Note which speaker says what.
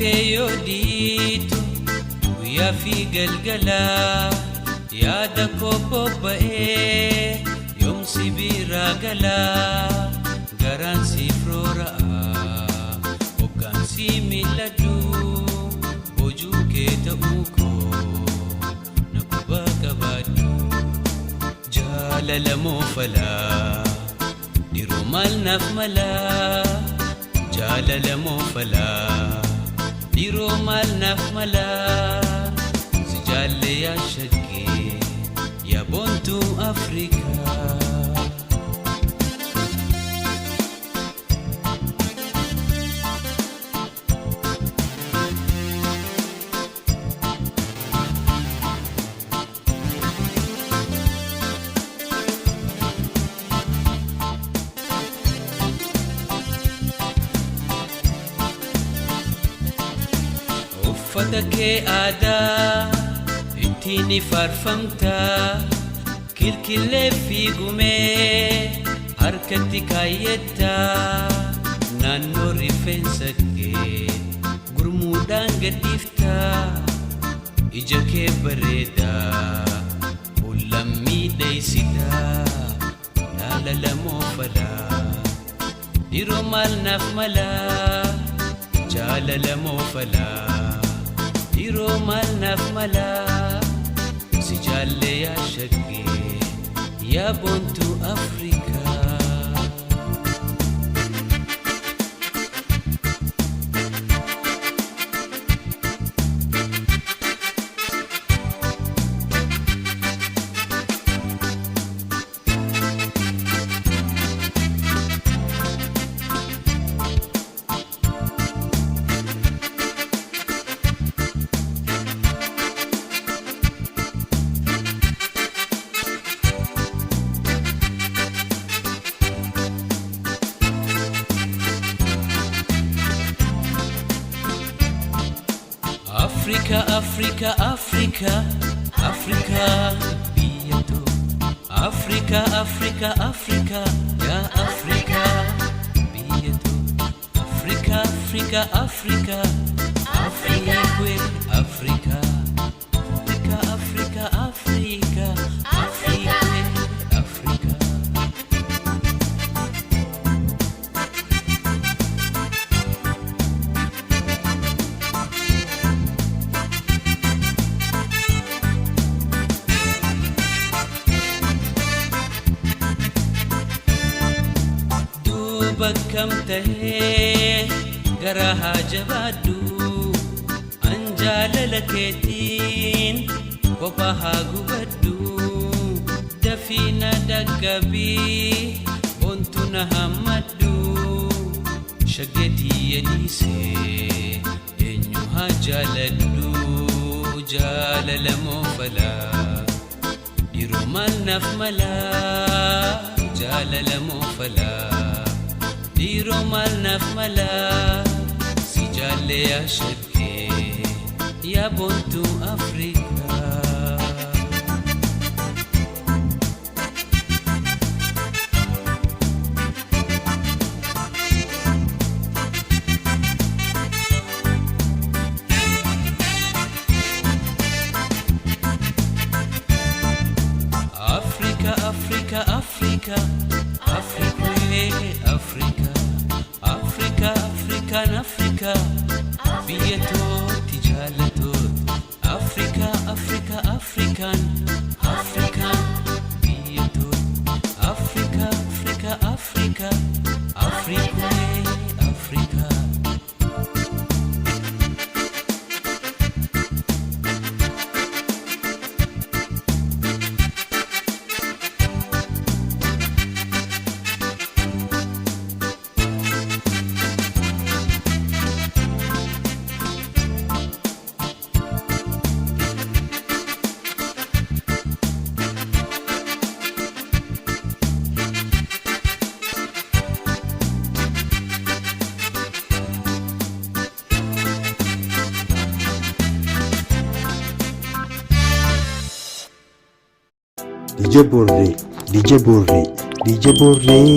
Speaker 1: keyo dito Kuya fi galgala Yada ko bobae Yung sibira gala Garan si Flora Ogan si Miladu Boju kita uko Nakubagabadu Jalala mo fala Dirumal nafmala Jalala mo fala Dirumal nafmala Si Jale ya shagge Ya bontu Afrika Uffata kee aadaa ittiin faarfamta kilkillee fi gumee harkatti kaayyetta naannoo rifeensa kee gurmuudhaan gadhiifta ija kee bareedaa ullam miidheessita laalala moo falaa diroo maal naaf malaa jaalala moo falaa Diro mal naf mala Si Jale ya shagge Ya bontu Afrika Africa, Africa, Africa, Africa, biyato Africa, Africa, Africa, ya Africa, biyato Africa, Africa, Africa, Africa, Africa, Africa, Africa, Africa, Africa, Africa. Bakam tahe garaha jabadu anjala laketin kopaha gubadu dafina dagabi bontuna hamadu shageti yelise enyu hajaladu jalala mofala dirumal nafmala jalala mofala Diro mal naf mala Si Jale ya shagge Ya bontu Afrika Afrika, Afrika, Afrika Afrika, Afrika Africa, African, Africa, biyatot, tijalatot Africa, Africa, African, African, biyatot Africa, Africa, Africa, Africa, Africa
Speaker 2: DJ Borre